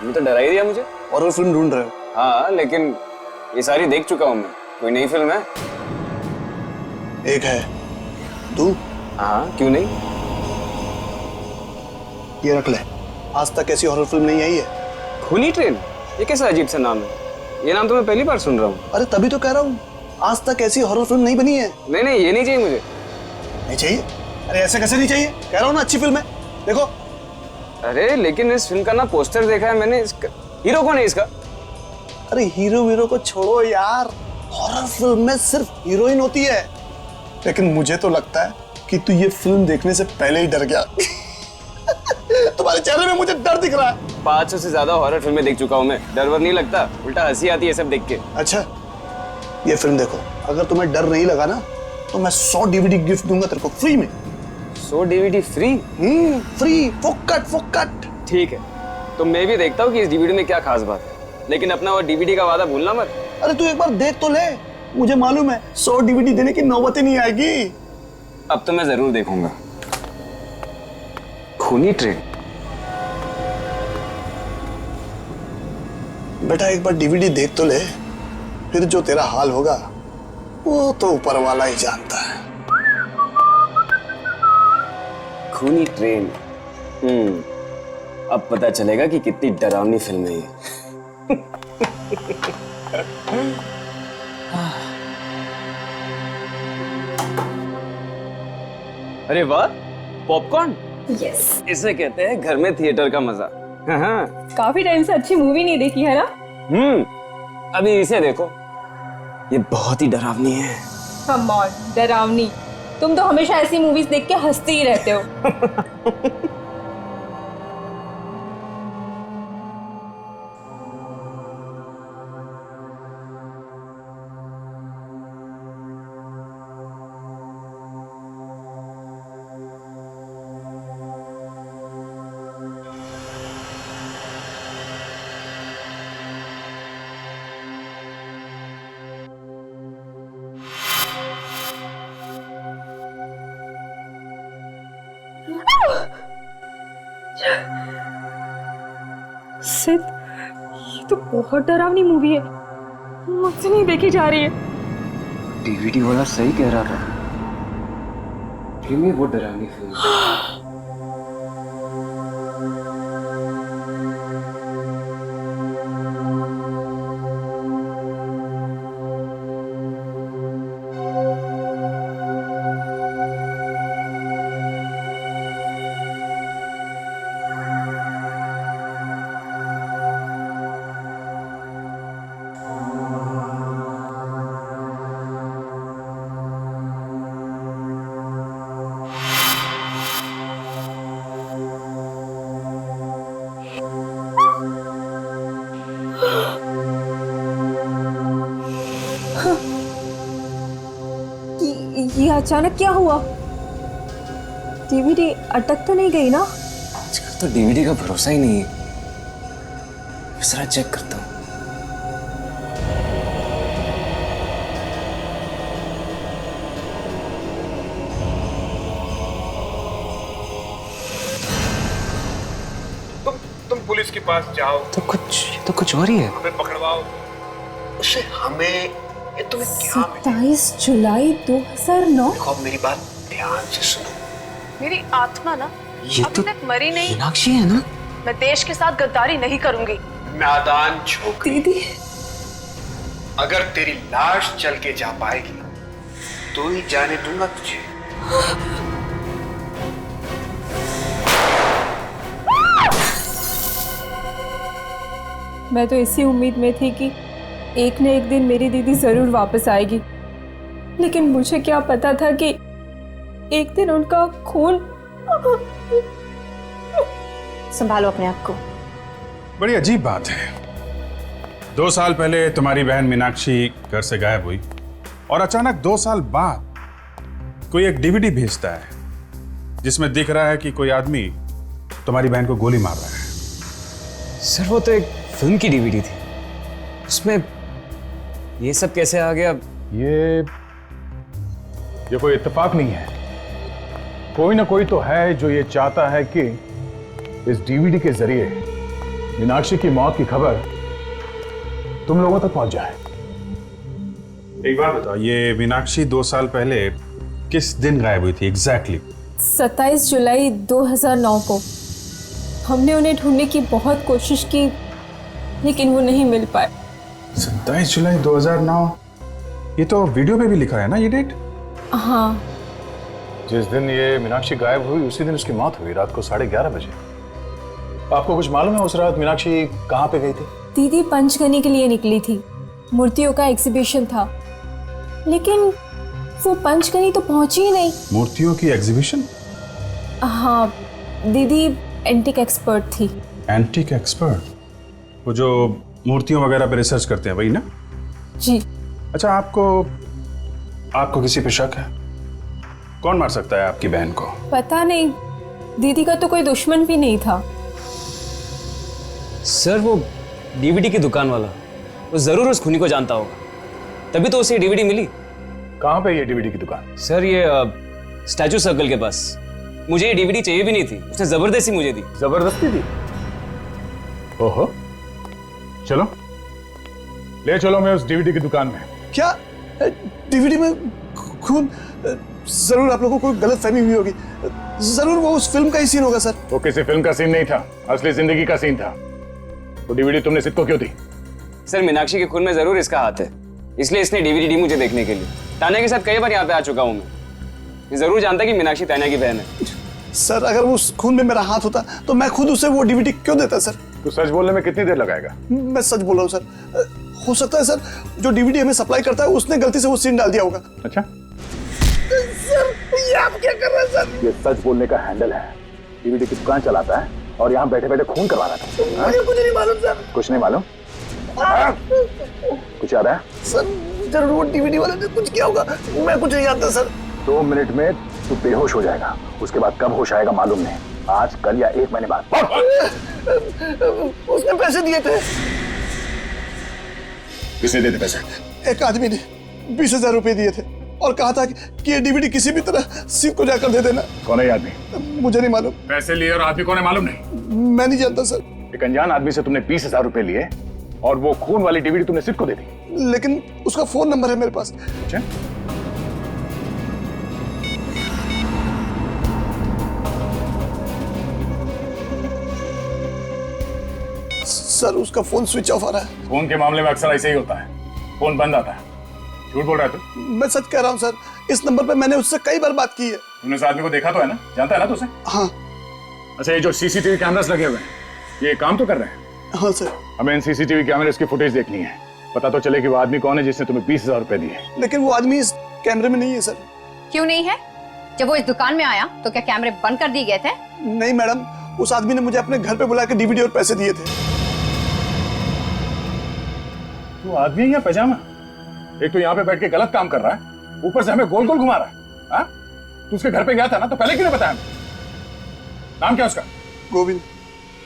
अभी तो डरा ही दिया मुझे। हॉरर फिल्म ढूंढ रहे हो? हाँ, लेकिन ये सारी देख चुका हूँ मैं। कोई नई फिल्म है? एक है, तू? हाँ, क्यों नहीं? ये रख ले, आज तक ऐसी हॉरर फिल्म नहीं आई है। खूनी ट्रेन? ये कैसा अजीब सा नाम है? ये नाम तो मैं पहली बार सुन रहा हूँ। अरे तभी तो कह रहा हूँ, आज तक ऐसी हॉरर फिल्म नहीं बनी है। नहीं, ये नहीं चाहिए मुझे। नहीं चाहिए? अरे ऐसे कैसे नहीं चाहिए? कह रहा हूँ ना, अच्छी फिल्म है, देखो। अरे लेकिन इस फिल्म का ना पोस्टर देखा है मैंने। इसका हीरो कौन है इसका? अरे हीरो को छोड़ो यार, हॉरर फिल्म में सिर्फ हीरोइन होती है। लेकिन मुझे तो लगता है कि तू ये फिल्म देखने से पहले ही डर गया। तुम्हारे चेहरे में मुझे डर दिख रहा है। 500 से ज्यादा हॉरर फिल्में देख चुका हूँ मैं। डर वर नहीं लगता, उल्टा हंसी आती है सब देख के। अच्छा, ये फिल्म देखो, अगर तुम्हें डर नहीं लगा ना तो मैं 100 DVD गिफ्ट दूंगा तेरे को फ्री में। 100 DVD फ्री? फ्री, फोकट। ठीक है, तो मैं भी देखता हूँ कि इस DVD में क्या खास बात है, लेकिन अपना वो DVD का वादा भूलना मत। अरे तू एक बार देख तो ले, मुझे मालूम है 100 DVD देने की नौबत ही नहीं आएगी। अब तो मैं जरूर देखूंगा खूनी ट्रेन। बेटा एक बार DVD देख तो ले, फिर जो तेरा हाल होगा वो तो ऊपर वाला ही जानता है। खूनी ट्रेन। अब पता चलेगा कि कितनी डरावनी फिल्म है ये। अरे वाह, पॉपकॉर्न। यस, इसे कहते हैं घर में थिएटर का मजा। हाँ। काफी टाइम से अच्छी मूवी नहीं देखी है ना? अभी इसे देखो, ये बहुत ही डरावनी है। कम ऑन, डरावनी? तुम तो हमेशा ऐसी मूवीज देख के हंसते ही रहते हो। सिद्ध, ये तो बहुत डरावनी मूवी है, मुझसे नहीं देखी जा रही है। DVD वाला सही कह रहा था, ये वो डरावनी फिल्म है। ये अचानक क्या हुआ? DVD अटक तो नहीं गई ना? आजकल तो DVD का भरोसा ही नहीं है। जरा चेक करता हूँ। तुम पुलिस के पास जाओ तो कुछ और ही है। हमें पकड़वाओ उसे। हमें ये तुम्हें क्या 27 जुलाई 2009। देखो, अब मेरी बात ध्यान से सुनो। मेरी आत्मा ना ये अभी तो तक मरी नहीं। मीनाक्षी है ना? मैं देश के साथ गद्दारी नहीं करूंगी। नादान छोकरी, दीदी, अगर तेरी लाश चल के जा पाएगी तो ही जाने दूंगा तुझे। मैं तो इसी उम्मीद में थी कि एक न एक दिन मेरी दीदी जरूर वापस आएगी, लेकिन मुझे क्या पता था कि एक दिन उनका खून। संभालो अपने आप को। बड़ी अजीब बात है, 2 साल पहले तुम्हारी बहन मीनाक्षी घर से गायब हुई और अचानक 2 साल बाद कोई एक DVD भेजता है जिसमें दिख रहा है कि कोई आदमी तुम्हारी बहन को गोली मार रहा है। सर वो तो एक फिल्म की DVD थी, उसमें ये सब कैसे आ गया? ये कोई इत्तेफाक नहीं है, कोई ना कोई तो है जो ये चाहता है कि इस DVD के जरिए मीनाक्षी की मौत की खबर तुम लोगों तक पहुंच जाए। एक बात बताओ, ये मीनाक्षी 2 साल पहले किस दिन गायब हुई थी एग्जैक्टली? 27 जुलाई 2009 को। हमने उन्हें ढूंढने की बहुत कोशिश की, लेकिन वो नहीं मिल पाए। 27 जुलाई 2009? ये तो वीडियो पे भी लिखा है ना ये डेट? हाँ। जिस दिन ये मीनाक्षी गायब हुई उसी दिन उसकी मौत हुई, रात को 11:30 बजे। आपको कुछ मालूम है उस रात मीनाक्षी कहाँ पे गई थी? दीदी पंचगनी के लिए निकली थी, मूर्तियों का एग्जीबिशन था, लेकिन वो पंचगनी तो पहुंची ही नहीं। मूर्तियों की एग्जीबिशन? हाँ, दीदी एंटिक एक्सपर्ट थी। Antique expert? वो जो मूर्तियों वगैरह पे रिसर्च करते हैं वही ना? जी। अच्छा, आपको किसी पे शक है? कौन मार सकता है आपकी बहन को? पता नहीं, दीदी का तो कोई दुश्मन भी नहीं था। सर वो डीवीडी की दुकान वाला, वो जरूर उस खूनी को जानता होगा, तभी तो उसे डीवीडी मिली। कहाँ पे ये डीवीडी की दुकान? सर ये स्टैचू सर्कल के पास। मुझे ये डीवीडी चाहिए भी नहीं थी, उसने जबरदस्ती मुझे दी। जबरदस्ती दी? ओहो, चलो ले चलो मैं उस डीवीडी की दुकान में। क्या डीवीडी में खून? जरूर आप लोगों को कोई गलतफहमी हुई होगी, जरूर वो उस फिल्म का ही सीन होगा सर। वो किसी फिल्म का सीन नहीं था, असली जिंदगी का सीन था। तो डीवीडी तुमने सिद्ध को क्यों दी? सर मिनाक्षी के खून में जरूर इसका हाथ है, इसलिए इसने डीवीडी दी मुझे देखने के लिए। तान्या के साथ कई बार यहाँ पे आ चुका हूँ मैं, ये जरूर जानता कि मीनाक्षी तान्या की बहन है। सर अगर वो उस खून में मेरा हाथ होता तो मैं खुद उसे वो डीवीडी क्यों देता सर? तो सच बोलने में कितनी देर लगाएगा? मैं सच बोल रहा हूँ सर। हो सकता है सर जो डीवीडी हमें सप्लाई करता है उसने गलती से वो सीन डाल दिया होगा। अच्छा सर ये आप क्या कर रहे हैं सर? ये सच बोलने का हैंडल है। डीवीडी की दुकान चलाता है और यहाँ बैठे बैठे खून करवा रहा था। मुझे कुछ नहीं मालूम सर। कुछ नहीं मालूम? कुछ याद है? सर जरूर वो डीवीडी वाले ने कुछ किया होगा, मैं कुछ नहीं जानता सर। 2 मिनट में तू बेहोश हो जाएगा, उसके बाद कब होश आएगा मालूम नहीं, आज कल या 1 महीने बाद। उसने पैसे दिए थे। किसने दिए थे पैसे? एक आदमी ने 20,000 रुपए दिए थे और कहा था कि ये डीवीडी किसी भी तरह सिर्फ को जाकर दे देना। कौन है ये आदमी? मुझे नहीं मालूम। पैसे लिए और आदमी कौन है मालूम नहीं? मैं नहीं जानता सर। एक अनजान आदमी से तुमने 20,000 रुपए लिए और वो खून वाली डीवीडी तुमने सिद्ध को दे दी? लेकिन उसका फोन नंबर है मेरे पास। अच्छा, सर उसका फोन स्विच ऑफ आ रहा है। फोन के मामले में अक्सर ऐसे ही होता है, फोन बंद आता है। झूठ बोल रहा है तू? मैं सच कह रहा हूँ सर, इस नंबर पे मैंने उससे कई बार बात की है। तुमने उस आदमी को देखा तो है ना? जानता है ना तू उसे? हाँ। अच्छा, ये जो सीसीटीवी कैमरास लगे हुए हैं ये काम तो कर रहे हैं? हाँ सर। हमें इन सीसीटीवी कैमरे की फुटेज देखनी है, पता तो चले कि वो आदमी कौन है जिसने तुम्हें 20,000 रुपए दिए। लेकिन वो आदमी इस कैमरे में नहीं है सर। क्यों नहीं है? जब वो इस दुकान में आया तो क्या कैमरे बंद कर दिए गए थे? नहीं मैडम, उस आदमी ने मुझे अपने घर पे बुला के डीवीडी और पैसे दिए थे। तू आदमी है या पैजामा? एक तो यहाँ पे बैठ के गलत काम कर रहा है, ऊपर से हमें गोल गोल घुमा रहा है। हाँ? तू उसके घर पे गया था ना, तो पहले क्यों नहीं बताया? नाम क्या उसका? गोविंद।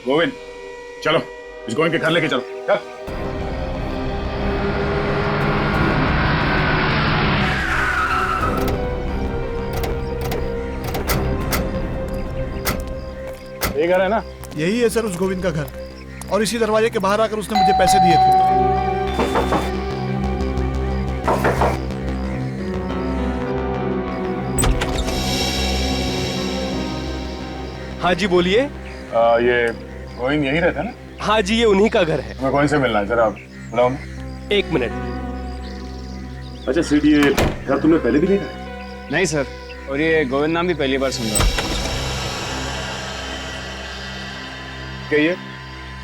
गोविंद, चलो इस गोविंद के घर लेके चलो। चल। ये घर है ना? यही है सर उस गोविंद का घर, और इसी दरवाजे के बाहर आकर उसने मुझे पैसे दिए थे। हाँ जी बोलिए। ये गोविंद यही रहता है ना? हाँ जी, ये उन्हीं का घर है। मैं गोविंद से मिलना है, जरा बुलाओ। 1 मिनट। अच्छा सीट, ये घर तुमने पहले भी देखा है? नहीं सर, और ये गोविंद नाम भी पहली बार सुन रहा हूँ। कहिए,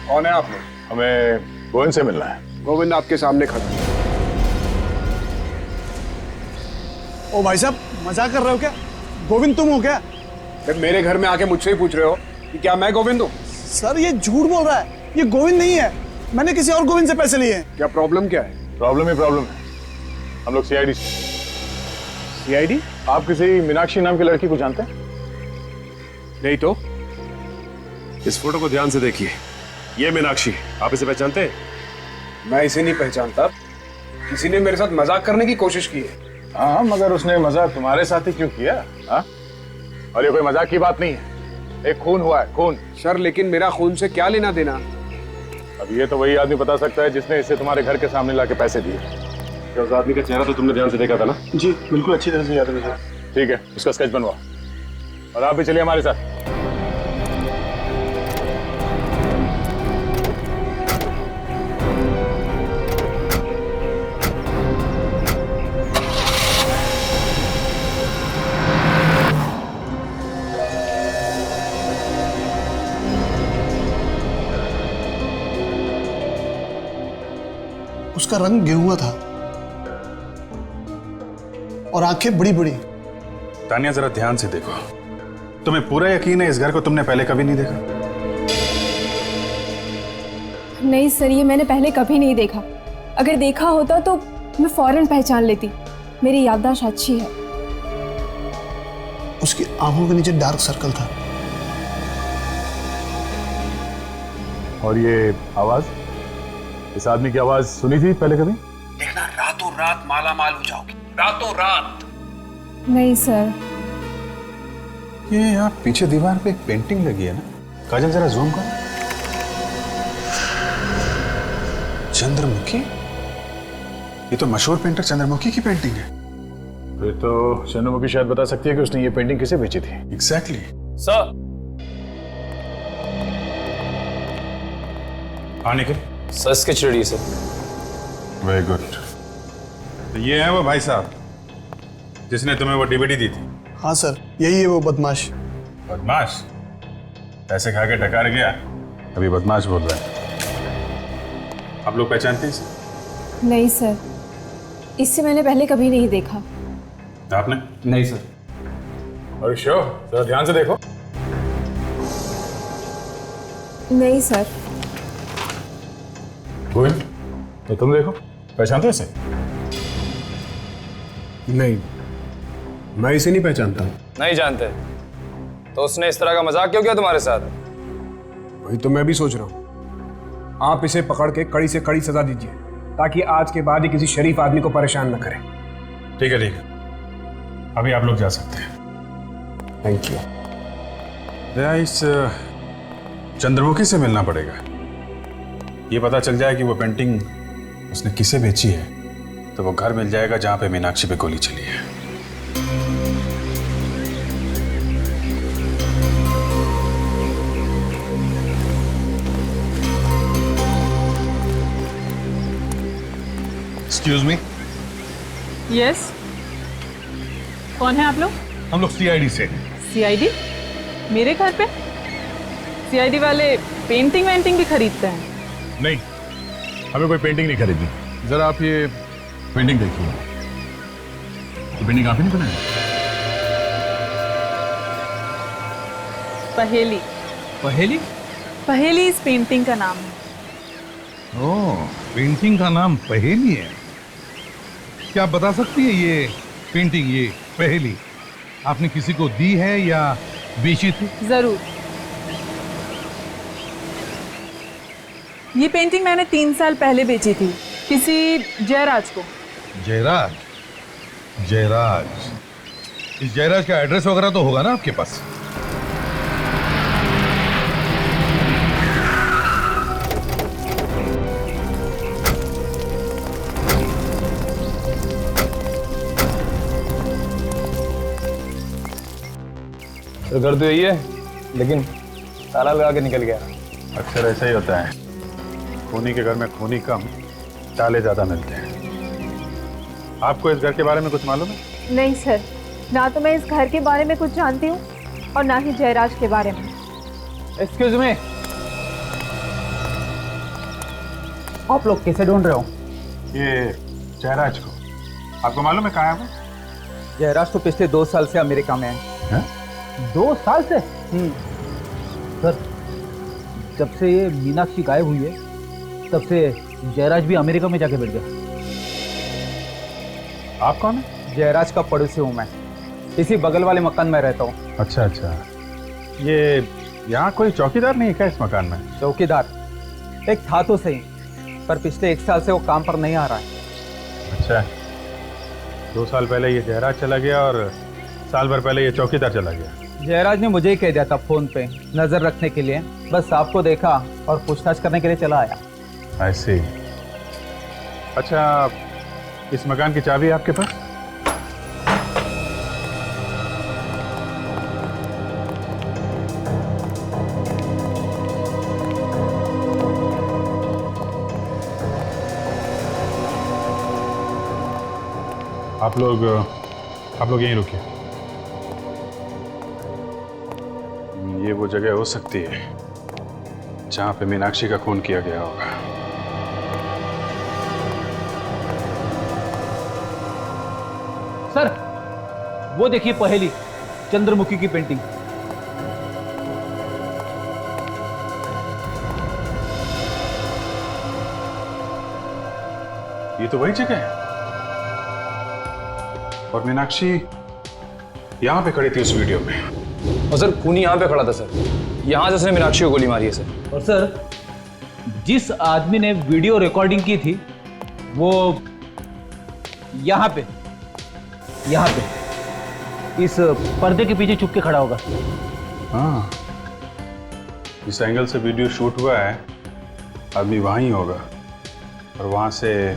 कौन है आप लोग? हमें गोविंद से मिलना है। गोविंद आपके सामने खड़ा है। ओ भाई साहब, मजाक कर रहे हो क्या? गोविंद तुम हो क्या? फिर मेरे घर में आके मुझसे ही पूछ रहे हो कि क्या मैं गोविंद हूँ? सर ये झूठ बोल रहा है, ये गोविंद नहीं है। मैंने किसी और गोविंद से पैसे लिए हैं। क्या प्रॉब्लम क्या है? प्रॉब्लम ही प्रॉब्लम है। हम लोग सीआईडी। सीआईडी? आप किसी मीनाक्षी नाम की लड़की को जानते हैं? नहीं तो। इस फोटो को ध्यान से देखिए, ये मीनाक्षी, आप इसे पहचानते हैं? मैं इसे नहीं पहचानता, किसी ने मेरे साथ मजाक करने की कोशिश की है। हाँ, मगर उसने मजाक तुम्हारे साथ ही क्यों किया? हाँ? और ये कोई मजाक की बात नहीं है, एक खून हुआ है, खून। सर लेकिन मेरा खून से क्या लेना देना? अब ये तो वही आदमी बता सकता है जिसने इसे तुम्हारे घर के सामने लाके पैसे दिए। क्या उस आदमी का चेहरा तो तुमने ध्यान से देखा था ना? जी बिल्कुल अच्छी तरह से याद है मुझे। ठीक है, उसका स्केच बनवा और आप भी चलिए हमारे साथ। उसका रंग गेहुआ था और आंखें बड़ी बड़ी। तानिया जरा ध्यान से देखो, तुम्हें पूरा यकीन है इस घर को तुमने पहले कभी नहीं देखा? नहीं सर, ये मैंने पहले कभी नहीं देखा। अगर देखा होता तो मैं फौरन पहचान लेती। मेरी याददाश्त अच्छी है। उसकी आंखों के नीचे डार्क सर्कल था। और ये आवाज, इस आदमी की आवाज सुनी थी पहले कभी? देखना रातों रात माला माल हो जाओगी, रातों रात। नहीं सर। ये यहाँ पीछे दीवार पे एक पेंटिंग लगी है ना, काजल जरा जूम करो। चंद्रमुखी, ये तो मशहूर पेंटर चंद्रमुखी की पेंटिंग है। फिर तो चंद्रमुखी शायद बता सकती है कि उसने ये पेंटिंग किसे बेची थी। एग्जैक्टली। सर आने के sir sketch ready sir. Very good. तो ये है वो भाई साहब जिसने तुम्हें वो डीवीडी दी थी? हाँ सर, यही है वो बदमाश। बदमाश? पैसे खा के डकार गया, अभी बदमाश बोल रहा है। आप लोग पहचानते हैं इसे? नहीं सर, इससे मैंने पहले कभी नहीं देखा। आपने? नहीं सर। और श्योर, जरा ध्यान से देखो। नहीं सर। गोविंद, तो तुम देखो, पहचानते हो इसे? नहीं, मैं इसे नहीं पहचानता। नहीं जानते तो उसने इस तरह का मजाक क्यों किया तुम्हारे साथ? वही तो मैं भी सोच रहा हूँ। आप इसे पकड़ के कड़ी से कड़ी सजा दीजिए ताकि आज के बाद ही किसी शरीफ आदमी को परेशान न करे। ठीक है ठीक है, अभी आप लोग जा सकते हैं। Thank you. दया, इस चंद्रमुखी से मिलना पड़ेगा। ये पता चल जाए कि वो पेंटिंग उसने किसे बेची है तो वो घर मिल जाएगा जहां पे मीनाक्षी पे गोली चली है। Excuse me. यस, कौन है आप लोग? हम लोग सीआईडी से। सीआईडी? मेरे घर पे? सीआईडी वाले पेंटिंग वेंटिंग भी खरीदते हैं? नहीं, हमें कोई पेंटिंग नहीं खरीदनी। जरा आप ये पेंटिंग देखिए। ये पेंटिंग आप ही नहीं बनाई? पहेली। पहेली? पहेली इस पेंटिंग का नाम है। ओह, पेंटिंग का नाम पहेली है। क्या आप बता सकती है ये पेंटिंग, ये पहेली आपने किसी को दी है या बेची थी? जरूर। ये पेंटिंग मैंने 3 साल पहले बेची थी किसी जयराज को। जयराज? जयराज, इस जयराज का एड्रेस वगैरह तो होगा ना आपके पास? तो घर तो यही है, लेकिन ताला लगा के निकल गया। अक्सर ऐसा ही होता है, खूनी के घर में खूनी कम, ताले ज्यादा मिलते हैं। आपको इस घर के बारे में कुछ मालूम है? नहीं सर, ना तो मैं इस घर के बारे में कुछ जानती हूँ और ना ही जयराज के बारे में। एक्सक्यूज मी, आप लोग कैसे ढूंढ रहे हो? ये जयराज को आपको मालूम है कहाँ है वो? जयराज तो पिछले 2 साल से अमेरिका में है। 2 साल से? सर, जब से ये मीनाक्षी गायब हुई है तब से जयराज भी अमेरिका में जाके बैठ गया। आप कौन है? जयराज का पड़ोसी हूँ मैं, इसी बगल वाले मकान में रहता हूँ। अच्छा अच्छा, ये यहाँ कोई चौकीदार नहीं है क्या इस मकान में? चौकीदार एक था तो सही, पर पिछले 1 साल से वो काम पर नहीं आ रहा है। अच्छा, 2 साल पहले ये जयराज चला गया और साल भर पहले ये चौकीदार चला गया। जयराज ने मुझे ही कह दिया था फोन पे नजर रखने के लिए, बस आपको देखा और पूछताछ करने के लिए चला आया। I see. अच्छा, इस मकान की चाबी आपके पास? आप लोग यहीं रुकिए। ये वो जगह हो सकती है जहां पे मीनाक्षी का खून किया गया होगा। सर, वो देखिए पहेली, चंद्रमुखी की पेंटिंग। ये तो वही जगह है। और मीनाक्षी यहां पे खड़ी थी उस वीडियो में। और सर खूनी यहाँ पे खड़ा था सर, यहाँ से उसने मीनाक्षी को गोली मारी है सर। और सर, जिस आदमी ने वीडियो रिकॉर्डिंग की थी वो यहाँ पे इस पर्दे के पीछे छुप के खड़ा होगा। हाँ, इस एंगल से वीडियो शूट हुआ है, आदमी वहां ही होगा। और वहां से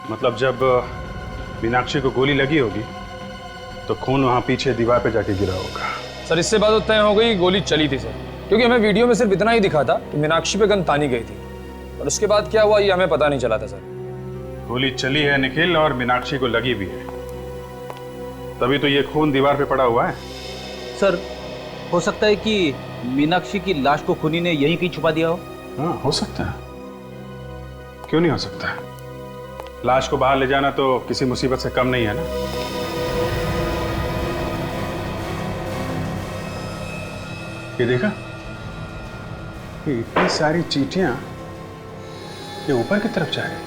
मतलब जब मीनाक्षी को गोली लगी होगी तो खून वहां पीछे दीवार पे जाके गिरा होगा। सर इससे बात तो तय हो गई, गोली चली थी सर, क्योंकि हमें वीडियो में सिर्फ इतना ही दिखा था कि मीनाक्षी पे गन तानी गई थी, और उसके बाद क्या हुआ ये हमें पता नहीं चला था सर। गोली चली है निखिल, और मीनाक्षी को लगी भी है, तभी तो ये खून दीवार पे पड़ा हुआ है। सर, हो सकता है कि मीनाक्षी की लाश को खूनी ने यहीं कहीं छुपा दिया हो। हाँ, हो सकता है, क्यों नहीं हो सकता है। लाश को बाहर ले जाना तो किसी मुसीबत से कम नहीं है ना। ये देखा, ये इतनी सारी चींटियां ये ऊपर की तरफ जा रही हैं।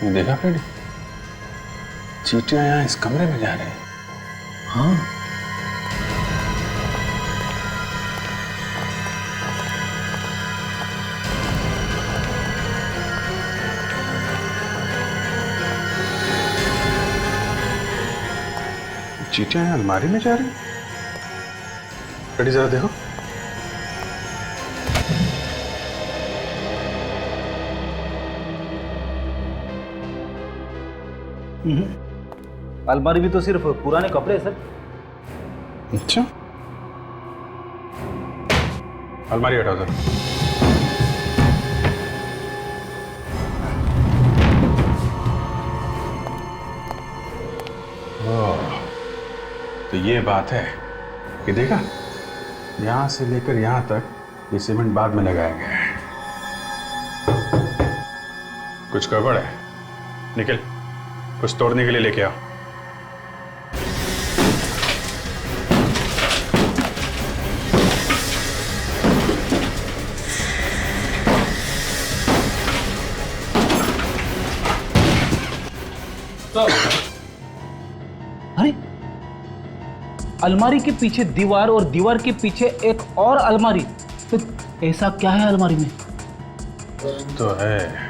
ये देखा फ्रेंड, चींटियां यहाँ इस कमरे में जा रहे हैं। हाँ, चींटियां यहाँ अलमारी में जा रही हैं। जरा देखो। अलमारी भी तो सिर्फ पुराने कपड़े हैं सर। अच्छा, अलमारी हटाओ सर। तो ये बात है कि देखा, यहां से लेकर यहां तक ये सीमेंट बाद में लगाया गया है। कुछ गड़बड़ है, निकल कुछ तोड़ने के लिए लेके आओ। अरे, अलमारी के पीछे दीवार और दीवार के पीछे एक और अलमारी, तो ऐसा क्या है अलमारी में? तो है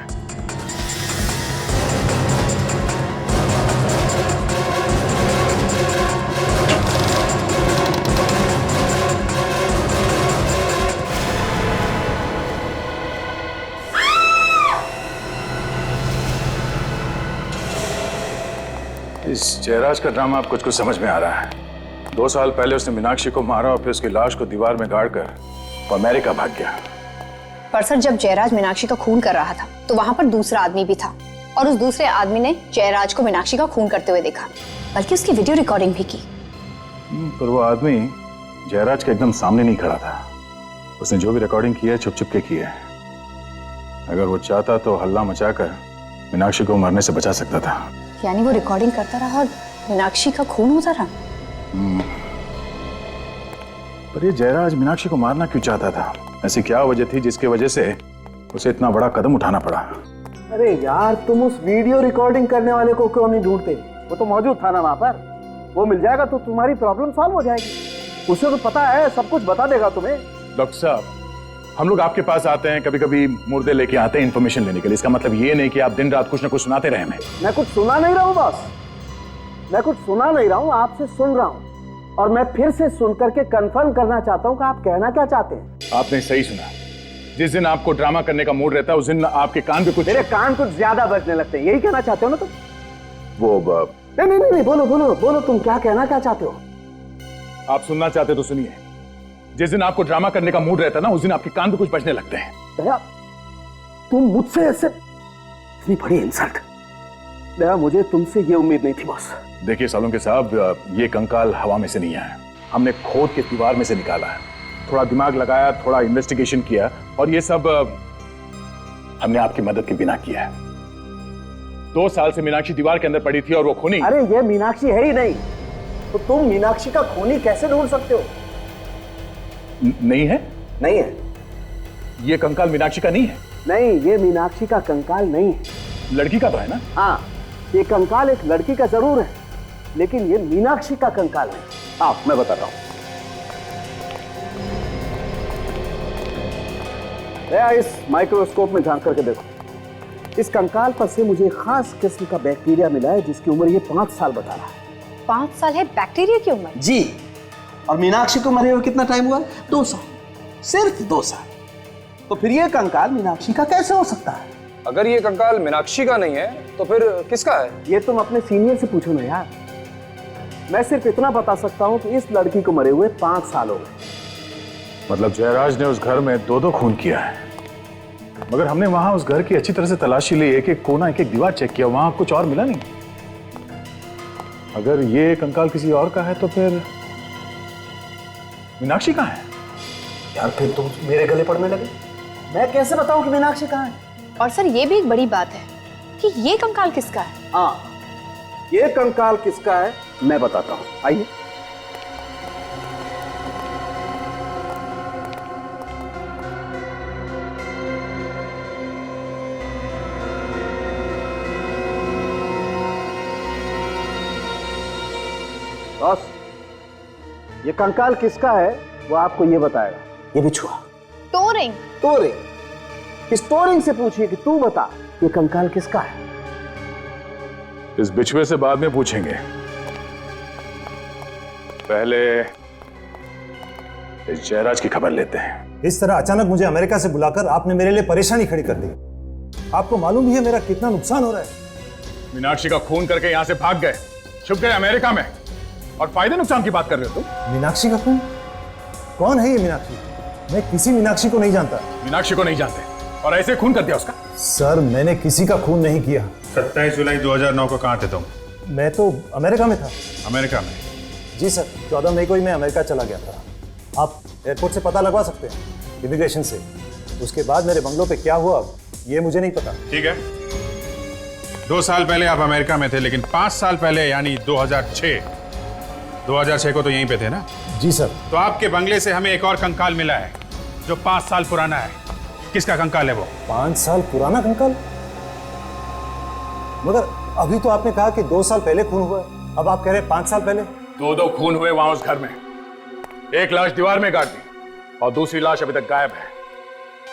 इस जयराज का ड्रामा अब कुछ कुछ समझ में आ रहा है। 2 साल पहले उसने मीनाक्षी को मारा और फिर उसकी लाश को दीवार में गाड़कर वो अमेरिका भाग गया। पर सर, जब जयराज मीनाक्षी का खून कर रहा था तो वहां पर दूसरा आदमी भी था, और उस दूसरे आदमी ने जयराज को मीनाक्षी का खून करते हुए देखा, बल्कि उसकी वीडियो रिकॉर्डिंग भी की। पर वो आदमी जयराज के एकदम सामने नहीं खड़ा था। उसने जो भी रिकॉर्डिंग की है छुप छुप के की है। अगर वो चाहता तो हल्ला मचाकर मीनाक्षी को मरने से बचा सकता था। यानी वो रिकॉर्डिंग करता रहा और मीनाक्षी का खून होता रहा। पर ये जयराज मीनाक्षी को मारना क्यों चाहता था? ऐसी क्या वजह थी जिसकी वजह से उसे इतना बड़ा कदम उठाना पड़ा? अरे यार, तुम उस वीडियो रिकॉर्डिंग करने वाले को क्यों नहीं ढूंढते? वो तो मौजूद था ना वहां पर। वो मिल जाएगा तो तुम्हारी प्रॉब्लम सॉल्व हो जाएगी। उसे तो पता है, सब कुछ बता देगा तुम्हें। डॉक्टर साहब, हम लोग आपके पास आते हैं, कभी कभी मुर्दे लेके आते हैं इन्फॉर्मेशन लेने के लिए। इसका मतलब ये नहीं कि आप दिन रात कुछ ना कुछ सुनाते रहे हमें। मैं कुछ सुना नहीं रहा हूँ बॉस, मैं कुछ सुना नहीं रहा हूँ, आपसे सुन रहा हूँ। और मैं फिर से सुन करके कंफर्म करना चाहता हूँ कि आप कहना क्या चाहते हैं। आपने सही सुना। जिस दिन आपको ड्रामा करने का मूड रहता है उस दिन आपके कान पे कुछ, मेरे कान कुछ ज्यादा बजने लगते हैं, यही कहना चाहते हो ना तुम? वो नहीं, बोलो बोलो बोलो, तुम क्या कहना क्या चाहते हो? आप सुनना चाहते तो सुनिए। जिस दिन आपको ड्रामा करने का मूड रहता है ना, उस दिन आपके कान पे कुछ बजने लगते हैं। दया, तुम मुझसे ऐसे, इतनी बड़ी इंसल्ट। दया, मुझे तुमसे ये उम्मीद नहीं थी बॉस। देखिए सालुंके साहब, ये कंकाल हवा में से नहीं आया, हमने खोद के दीवार में से निकाला है। थोड़ा दिमाग लगाया, थोड़ा इन्वेस्टिगेशन किया, और ये सब हमने आपकी मदद के बिना किया है। 2 साल से मीनाक्षी दीवार के अंदर पड़ी थी और वो खूनी। अरे ये मीनाक्षी है ही नहीं, तो तुम मीनाक्षी का खूनी कैसे ढूंढ सकते हो? नहीं है? नहीं है। ये कंकाल मीनाक्षी का नहीं है? नहीं, ये मीनाक्षी का कंकाल नहीं है। लड़की का तो है ना? हाँ, ये कंकाल एक लड़की का जरूर है, लेकिन ये मीनाक्षी का कंकाल नहीं। आप, मैं बताता हूं। इस माइक्रोस्कोप में झांक करके देखो। इस कंकाल पर से मुझे खास किस्म का बैक्टीरिया मिला है, जिसकी उम्र ये 5 साल बता रहा है। 5 साल है बैक्टीरिया की उम्र? जी। और मीनाक्षी को मरे हुए कितना टाइम हुआ? 2 साल, सिर्फ 2 साल। तो फिर ये कंकाल मीनाक्षी का कैसे हो सकता है? अगर ये कंकाल मीनाक्षी का नहीं है तो फिर किसका है? ये तुम अपने सीनियर से पूछो ना यार। मैं सिर्फ इतना बता सकता हूँ कि इस लड़की को मरे हुए 5 साल हो गए। मतलब जयराज ने उस घर में 2-2 खून किया है, मगर हमने वहां उस घर की अच्छी तरह से तलाशी ली, एक एक कोना, एक एक दीवार चेक किया, वहां कुछ और मिला नहीं। अगर ये कंकाल किसी और का है तो फिर मीनाक्षी कहाँ है? यार, फिर तुम मेरे गले पड़ने लगे। मैं कैसे बताऊं कि मीनाक्षी कहाँ है? और सर, ये भी एक बड़ी बात है कि ये कंकाल किसका है। हाँ, ये कंकाल किसका है मैं बताता हूँ, आइए। बॉस, ये कंकाल किसका है वो आपको ये बताएगा। ये बिछुआ टोरिंग। इस टोरिंग से पूछिए कि तू बता, ये कंकाल किसका है? इस बिछुए से बाद में पूछेंगे, पहले इस जयराज की खबर लेते हैं। इस तरह अचानक मुझे अमेरिका से बुलाकर आपने मेरे लिए परेशानी खड़ी कर दी। आपको मालूम ही है मेरा कितना नुकसान हो रहा है। मीनाक्षी का खून करके यहां से भाग गए, छुप गए अमेरिका में, और फायदे नुकसान की बात कर रहे हो तुम? मीनाक्षी का खून? कौन है ये मीनाक्षी? मैं किसी मीनाक्षी को नहीं जानता। मीनाक्षी को नहीं जानते और ऐसे खून कर दिया उसका? सर, मैंने किसी का खून नहीं किया। 27 जुलाई 2009 को कहाँ थे तुम? मैं तो अमेरिका में था। अमेरिका में? जी सर, 14 मई को ही मैं अमेरिका चला गया था। आप एयरपोर्ट से पता लगवा सकते हैं, इमिग्रेशन से। उसके बाद मेरे बंगलों पे क्या हुआ ये मुझे नहीं पता। ठीक है, 2 साल पहले आप अमेरिका में थे, लेकिन 5 साल पहले यानी 2006 को तो यहीं पे थे ना? जी सर। तो आपके बंगले से हमें एक और कंकाल मिला है जो 5 साल पुराना है। किसका कंकाल है वो? 5 साल पुराना कंकाल? मगर अभी तो आपने कहा कि 2 साल पहले खून हुआ, अब आप कह रहे हैं 5 साल पहले। 2 खून हुए वहां उस घर में। एक लाश दीवार में गाड़ दी और दूसरी लाश अभी तक गायब है,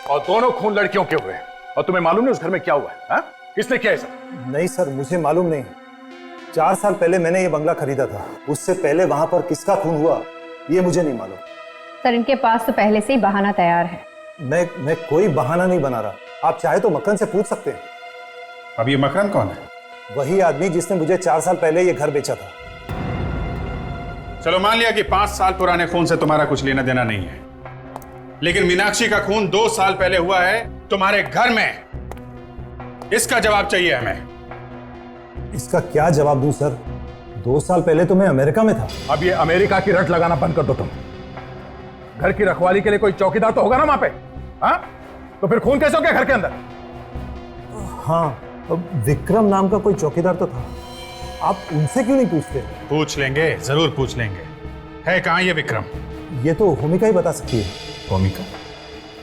और दोनों खून लड़कियों के हुए। और तुम्हें मालूम नहीं उस घर में क्या हुआ है? हा? किसने किया ऐसा? नहीं सर, मुझे मालूम नहीं। 4 साल पहले मैंने ये बंगला खरीदा था, उससे पहले वहां पर किसका खून हुआ ये मुझे नहीं मालूम। सर, इनके पास तो पहले से ही बहाना तैयार है। मैं कोई बहाना नहीं बना रहा। आप चाहे तो मक्खन से पूछ सकते हैं। अब ये मकरंद कौन है? वही आदमी जिसने मुझे 4 साल पहले ये घर बेचा था। चलो मान लिया कि 5 साल पुराने खून से तुम्हारा कुछ लेना देना नहीं है, लेकिन मीनाक्षी का खून 2 साल पहले हुआ है तुम्हारे घर में। इसका जवाब चाहिए हमें। इसका क्या जवाब दूं सर? 2 साल पहले तो मैं अमेरिका में था। अब ये अमेरिका की रट लगाना बंद कर दो तुम। घर की रखवाली के लिए कोई चौकीदार तो होगा ना वहां पे? हाँ? तो फिर खून कैसे हो गया घर के अंदर? हाँ, विक्रम नाम का कोई चौकीदार तो था। आप उनसे क्यों नहीं पूछते? पूछ लेंगे, जरूर पूछ लेंगे। है कहाँ ये विक्रम? ये तो भूमिका ही बता सकती है। भूमिका?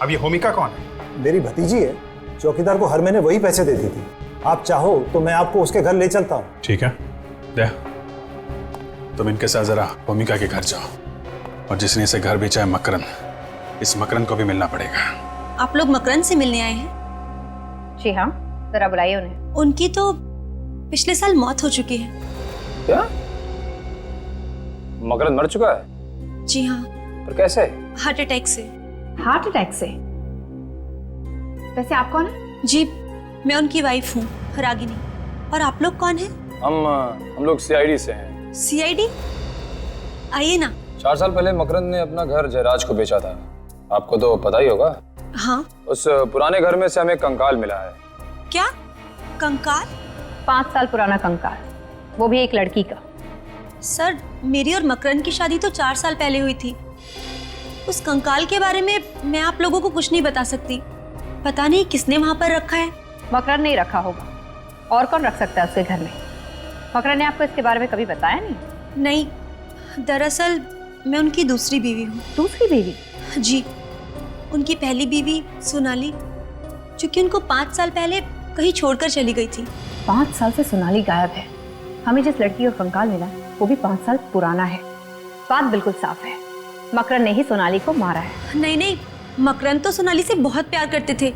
अब ये होमिका कौन है? मेरी भतीजी है, चौकीदार को हर महीने वही पैसे देती थी। आप चाहो तो मैं आपको उसके घर ले चलता हूँ। ठीक है, दे। तुम इनके साथ जरा होमिका के घर जाओ, और जिसने इसे घर बेचा है मकरंद, इस मकरंद को भी मिलना पड़ेगा। आप लोग मकरंद से मिलने आए हैं? जी हाँ, जरा बुलाइए उन्हें। उनकी तो पिछले साल मौत हो चुकी है। क्या? मकरंद मर चुका है? जी हाँ। पर कैसे? हार्ट अटैक से। हार्ट अटैक से? वैसे आप कौन है? जी, मैं उनकी वाइफ हूँ, रागिनी। और आप लोग कौन हैं? हम लोग सीआईडी से हैं। सीआईडी? आइए ना। 4 साल पहले मकरंद ने अपना घर जयराज को बेचा था, आपको तो पता ही होगा। हाँ। उस पुराने घर में से हमें कंकाल मिला है। क्या? कंकाल? 5 साल पुराना कंकाल, वो भी एक लड़की का। सर, मेरी और मकरंद की शादी तो 4 साल पहले हुई थी। उस कंकाल के बारे में मैं आप लोगों को कुछ नहीं बता सकती। पता नहीं किसने वहां पर रखा है। मकरंद नहीं रखा होगा, और कौन रख सकता है उसके घर में? मकरंद ने आपको इसके बारे में कभी बताया नहीं? नहीं, दरअसल मैं उनकी दूसरी बीवी हूँ। दूसरी बीवी? जी, उनकी पहली बीवी सोनाली, जो कि उनको 5 साल पहले कहीं छोड़कर चली गई थी। 5 साल से सोनाली गायब है। हमें जिस लड़की का कंकाल मिला वो भी 5 साल पुराना है। बात बिल्कुल साफ है, मकरंद ने ही सोनाली को मारा है। नहीं नहीं, मकरंद तो सोनाली से बहुत प्यार करते थे।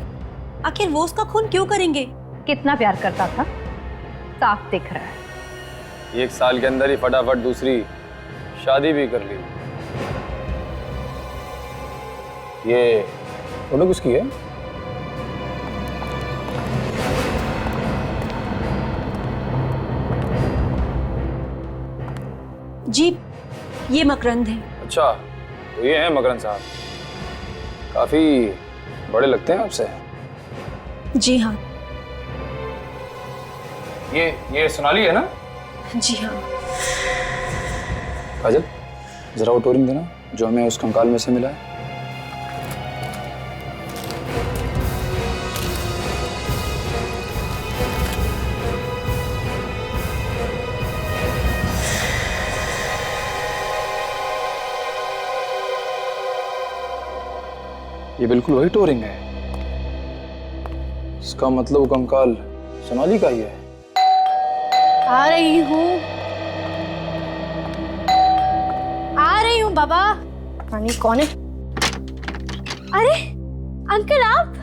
आखिर वो उसका खून क्यों करेंगे? कितना प्यार करता था साफ दिख रहा है। 1 साल के अंदर ही फटाफट दूसरी शादी भी कर ली। ये फोटो किसकी है? जी, ये मकरंद है। अच्छा, तो ये हैं मकरंद साहब। काफी बड़े लगते हैं आपसे। जी हाँ। ये सोनाली है ना? जी हाँ। काजल, जरा वो टोरिंग देना जो हमें उस कंकाल में से मिला है। ये बिल्कुल वही टोरिंग है। इसका मतलब वो कंकाल सोनाली का ही है। आ रही हूँ बाबा। पानी कौन है? अरे अंकल, आप!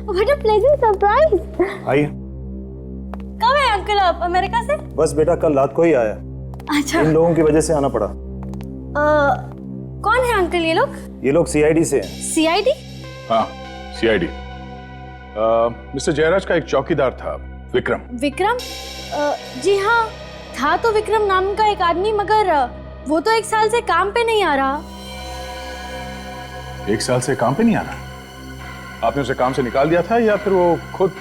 What a pleasant surprise. आइए। कब है अंकल आप अमेरिका से? बस बेटा, कल रात को ही आया। अच्छा। इन लोगों की वजह से आना पड़ा। कौन है अंकल ये लोग? ये लोग सीआईडी से हैं। सीआईडी? हाँ, सीआईडी। मिस्टर जयराज का एक चौकीदार था, विक्रम। विक्रम? जी हाँ, था तो विक्रम नाम का एक आदमी, मगर वो तो 1 साल से काम पे नहीं आ रहा। 1 साल से काम पे नहीं आ रहा? आपने उसे काम से निकाल दिया था या फिर वो खुद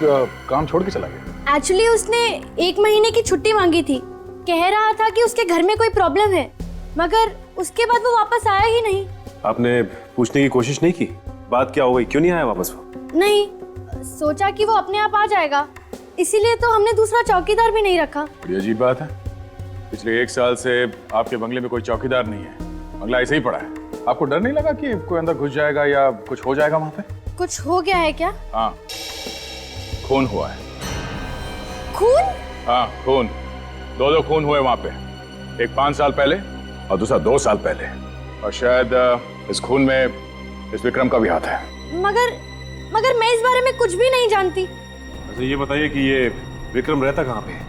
काम छोड़ के चला गया? एक्चुअली उसने 1 महीने की छुट्टी मांगी थी। कह रहा था कि उसके घर में कोई प्रॉब्लम है, मगर उसके बाद वो वापस आया ही नहीं। आपने पूछने की कोशिश नहीं की बात क्या हो गई, क्यों नहीं आया वापस वो? नहीं, सोचा कि वो अपने आप आ जाएगा, इसीलिए तो हमने दूसरा चौकीदार भी नहीं रखा। बड़ी अजीब बात है, पिछले 1 साल से आपके बंगले में कोई चौकीदार नहीं है, बंगला ऐसे ही पड़ा है। आपको डर नहीं लगा कि कोई अंदर घुस जाएगा या कुछ हो जाएगा वहां पे? कुछ हो गया है क्या? हाँ, खून हुआ है। खून? हाँ, खून। 2 खून हुए वहां पे, एक 5 साल पहले और दूसरा 2 साल पहले, और शायद इस खून में इस विक्रम का भी हाथ है। मगर मैं इस बारे में कुछ भी नहीं जानती। अच्छा, ये बताइए कि ये विक्रम रहता कहाँ पे है?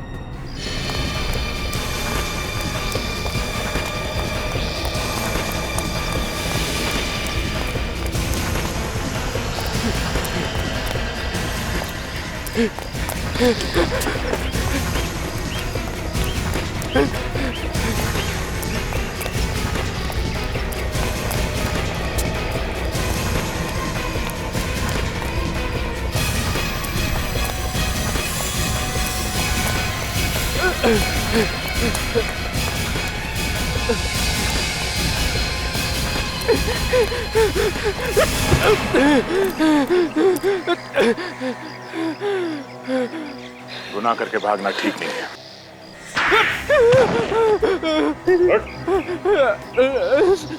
गुनाह करके भागना ठीक नहीं है।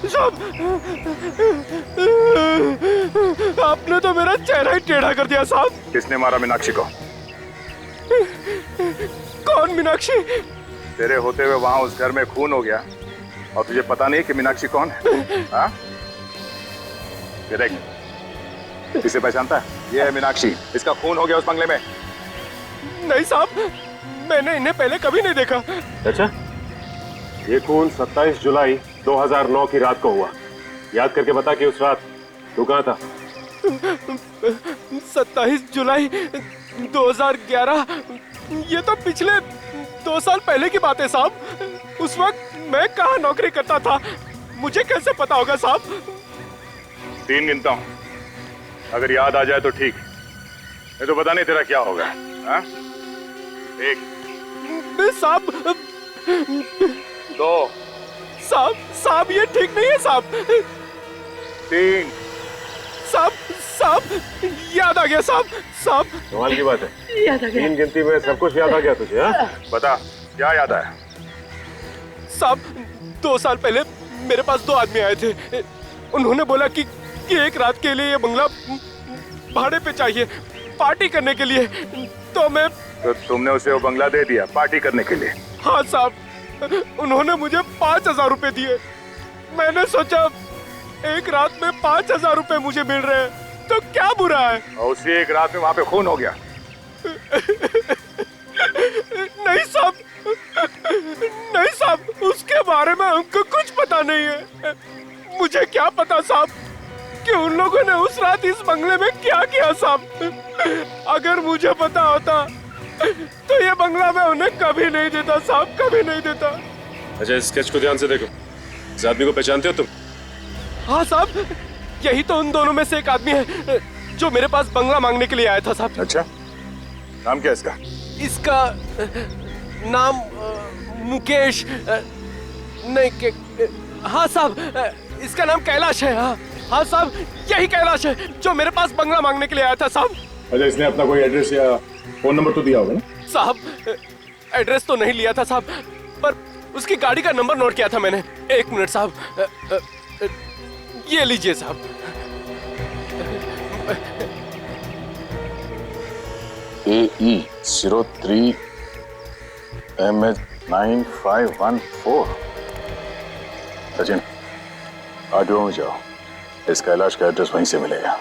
साहब, आपने उसने तो मेरा चेहरा ही टेढ़ा कर दिया साहब। किसने मारा मीनाक्षी को? कौन मीनाक्षी? तेरे होते हुए वहां उस घर में खून हो गया और तुझे पता नहीं कि मीनाक्षी कौन है? हाँ? ये देख, किसे पहचानता है? ये है मीनाक्षी, इसका खून हो गया उस बंगले में। नहीं साहब, मैंने इन्हें पहले कभी नहीं देखा। अच्छा, ये खून 27 जुलाई 2009 की रात को हुआ। याद करके बता कि उस रात तू कहाँ था? 27 जुलाई 2011, ये तो पिछले 2 साल पहले की बात है साहब। उस वक्त मैं कहाँ नौकरी करता था, मुझे कैसे पता होगा साहब? 3 गिनता हूँ, अगर याद आ जाए तो ठीक, नहीं तो पता नहीं तेरा क्या होगा। हाँ? 1 साहब, 2 साहब ये ठीक नहीं है साहब। 3 साहब याद आ गया साहब। कमाल की बात है, याद आ गया। 3 गिनती में सब कुछ याद आ गया तुझे? हाँ? बता क्या याद आया? साहब 2 साल पहले मेरे पास 2 आदमी आए थे। उन्होंने बोला कि एक रात के लिए ये बंगला भाड़े पे चाहिए, पार्टी करने के लिए। तो तुमने उसे वो बंगला दे दिया पार्टी करने के लिए? हाँ साहब, उन्होंने मुझे 5000 रुपए दिए। मैंने सोचा एक रात में 5000 रुपए मुझे मिल रहे हैं तो क्या बुरा है। और उसी एक रात में वहां पे खून हो गया? नहीं साहब, उसके बारे में हमको कुछ पता नहीं है। मुझे क्या पता साहब कि उन लोगों ने उस रात इस बंगले में क्या किया साहब। अगर मुझे पता होता तो ये बंगला मैं उन्हें कभी नहीं देता साहब, कभी नहीं देता। अच्छा, इस स्केच को ध्यान से देखो, इस आदमी को पहचानते हो तुम? हाँ साहब, यही तो उन दोनों में से एक आदमी है जो मेरे पास बंगला मांगने के लिए आया था साहब। अच्छा, नाम क्या है इसका? इसका नाम मुकेश नहीं, हाँ साहब, इसका नाम कैलाश है। हाँ साहब, यही कैलाश है जो मेरे पास बंगला मांगने के लिए आया था साहब। अच्छा, इसने अपना कोई एड्रेस या फोन नंबर तो दिया होगा ना? साहब एड्रेस तो नहीं लिया था साहब, पर उसकी गाड़ी का नंबर नोट किया था मैंने। 1 मिनट साहब, ये लीजिए साहब। AE 03 MH 9514। सचिन, आरटीओ में जाओ, इस कैलाश का एड्रेस वहीं से मिलेगा।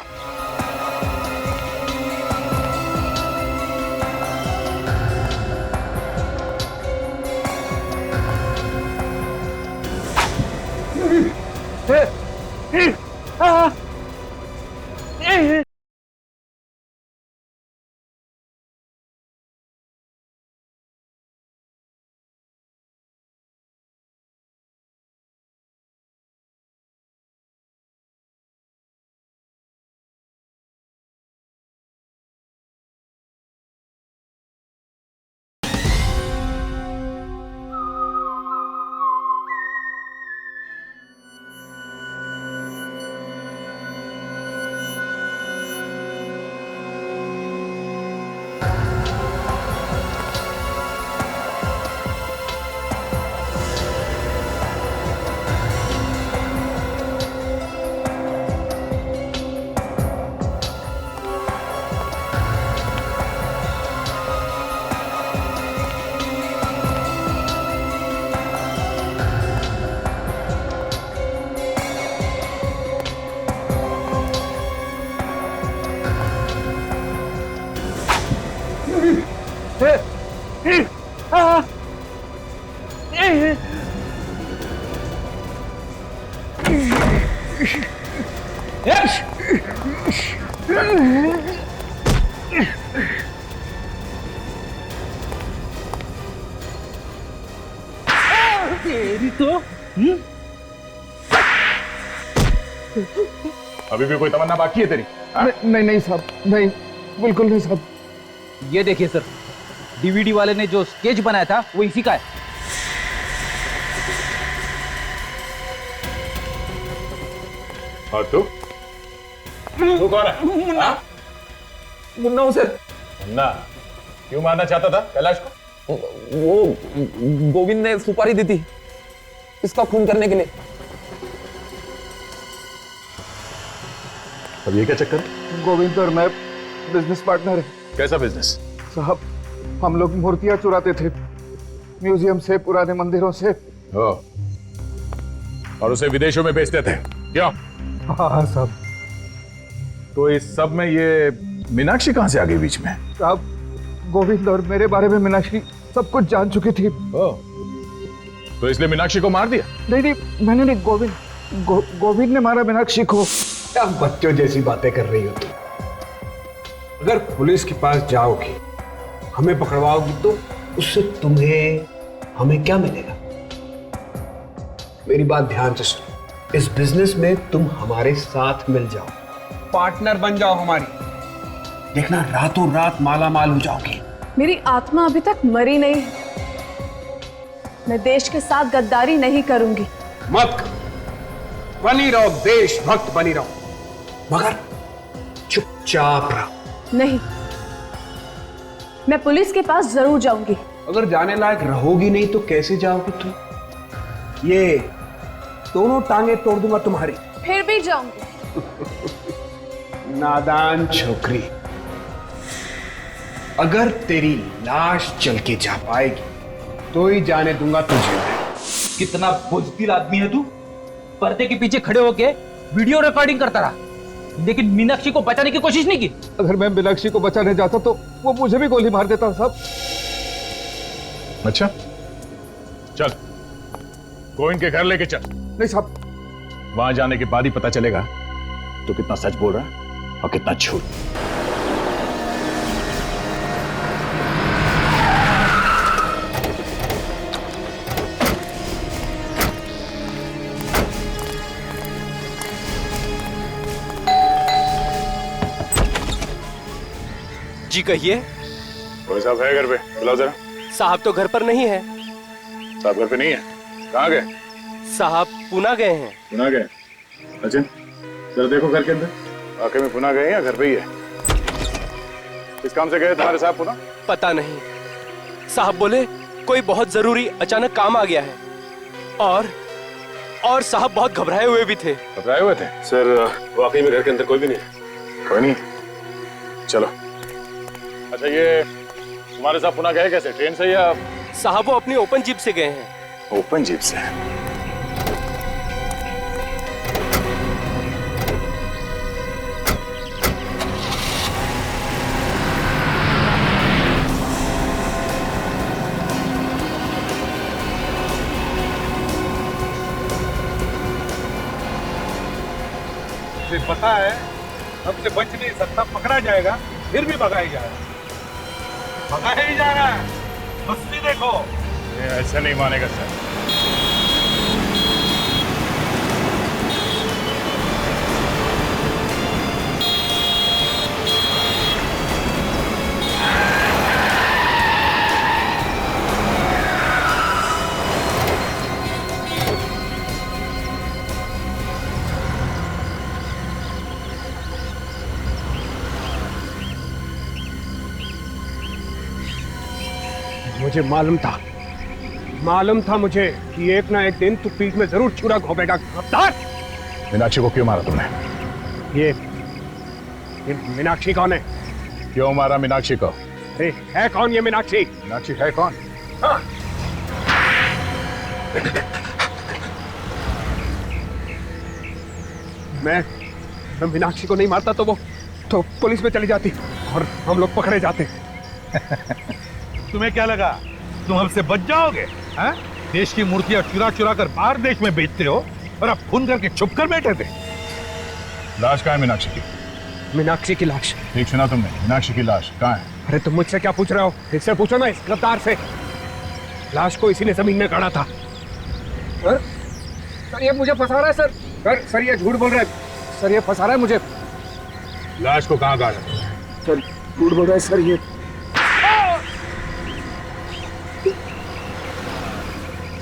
तेरी तो अभी भी कोई तमन्ना बाकी है तेरी? नहीं साहब, नहीं, बिल्कुल नहीं साहब। ये देखिए सर, डीवीडी वाले ने जो स्केच बनाया था वो इसी का है। और तू कौन है? मुन्ना हूं सर। मुन्ना? क्यों मारना चाहता था कैलाश को? वो गोविंद ने सुपारी दी थी इसका खून करने के लिए। अब ये क्या चक्कर है? गोविंद और मैं बिजनेस पार्टनर है। कैसा बिजनेस? साहब, हम लोग मूर्तियां चुराते थे म्यूजियम से, पुराने मंदिरों से। और उसे विदेशों में बेचते थे, क्यों? हाँ साहब। तो इस सब में ये मीनाक्षी कहां से आ गई बीच में? साहब, गोविंद और मेरे बारे में मीनाक्षी सब कुछ जान चुकी थी। तो इसलिए मीनाक्षी को मार दिया? नहीं, मैंने नहीं, गोविंद ने मारा मीनाक्षी को। क्या बच्चों जैसी बातें कर रही हो तुम? अगर पुलिस के पास जाओगी, हमें पकड़वाओगी, तो उससे तुम्हें हमें क्या मिलेगा? मेरी बात ध्यान से सुनो। इस बिजनेस में तुम हमारे साथ मिल जाओ, पार्टनर बन जाओ हमारी, देखना रातों रात माला माल हो जाओगी। मेरी आत्मा अभी तक मरी नहीं है। मैं देश के साथ गद्दारी नहीं करूंगी। मत करो, बनी रहो, देशभक्त बनी रहो, मगर चुपचाप रहो। नहीं, मैं पुलिस के पास जरूर जाऊंगी। अगर जाने लायक रहोगी नहीं तो कैसे जाओगी तुम? ये दोनों टांगे तोड़ दूंगा तुम्हारी। फिर भी जाऊंगी। नादान छोकरी, अगर तेरी लाश चल के जा पाएगी तो ही जाने दूंगा तुझे। कितना बुज़दिल आदमी है तू। पर्दे के पीछे खड़े होके वीडियो रिकॉर्डिंग करता रहा, लेकिन मीनाक्षी को बचाने की कोशिश नहीं की। अगर मैं मीनाक्षी को बचाने जाता तो वो मुझे भी गोली मार देता साहब। अच्छा, चल गोविंद के घर लेके चल। नहीं साहब, वहां जाने के बाद ही पता चलेगा तो कितना सच बोल रहा है और कितना झूठ। जी कहिए। कोई साहब है घर पे? बुलाओ जरा। साहब तो घर पर नहीं है। साहब घर पे नहीं है? कहाँ गए? साहब पुणे गए हैं। पुणे गए? अच्छा, जरा देखो घर के अंदर, वाकई में पुणे गए या घर पे ही है? किस काम से गए तुम्हारे साहब पुणे? पता नहीं, साहब बोले कोई बहुत जरूरी अचानक काम आ गया है, और साहब बहुत घबराए हुए भी थे। घबराए हुए थे? सर वाकई में घर के अंदर कोई भी नहीं है। कोई नहीं? चलो। अच्छा, ये तुम्हारे साहब पुणे गए कैसे? ट्रेन से या? साहब वो अपनी ओपन जीप से गए हैं। ओपन जीप से? पता है हमसे बच नहीं सकता, पकड़ा जाएगा, फिर भी भगाया जाएगा, भगाया ही जा रहा है। मस्ती देखो। ऐसा नहीं मानेगा सर। मुझे मालूम था मुझे कि एक ना एक दिन तू पीठ में जरूर छुरा घोंपेगा। गद्दार! मीनाक्षी को क्यों मारा तुमने? ये मीनाक्षी कौन है? क्यों मारा मीनाक्षी को? अरे है कौन ये मीनाक्षी? मीनाक्षी है कौन? हाँ। मैं मीनाक्षी को नहीं मारता तो पुलिस में चली जाती और हम लोग पकड़े जाते। तुम्हें क्या लगा तुम हमसे बच जाओगे? हैं? देश की मूर्तियां चुरा चुरा कर बाहर देश में बेचते हो और अब खून करके छुप कर बैठे थे। लाश कहाँ है मीनाक्षी की? मीनाक्षी की लाश? ठीक सुना तुमने, मीनाक्षी की लाश कहाँ है? अरे तुम मुझसे क्या पूछ रहे हो? इससे पूछो ना, इस गद्दार से। लाश को इसी ने जमीन में गाड़ा था। सर ये मुझे फंसा रहा है सर। सर ये झूठ बोल रहा है। सर ये फंसा रहा है मुझे। लाश को कहाँ गाड़ा? सर झूठ बोल रहा है सर ये।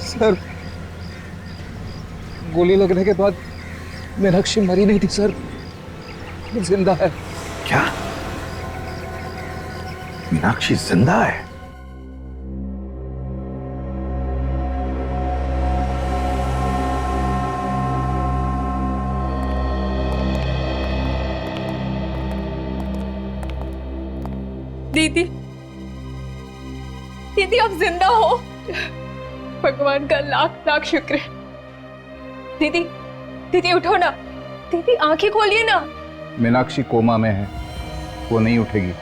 सर गोली लगने के बाद मीनाक्षी मरी नहीं थी सर, जिंदा है। क्या? मीनाक्षी जिंदा है? दीदी, दीदी आप जिंदा हो। भगवान का लाख लाख शुक्र है। दीदी, दीदी उठो ना, दीदी आंखें खोलिए ना। मीनाक्षी कोमा में है, वो नहीं उठेगी।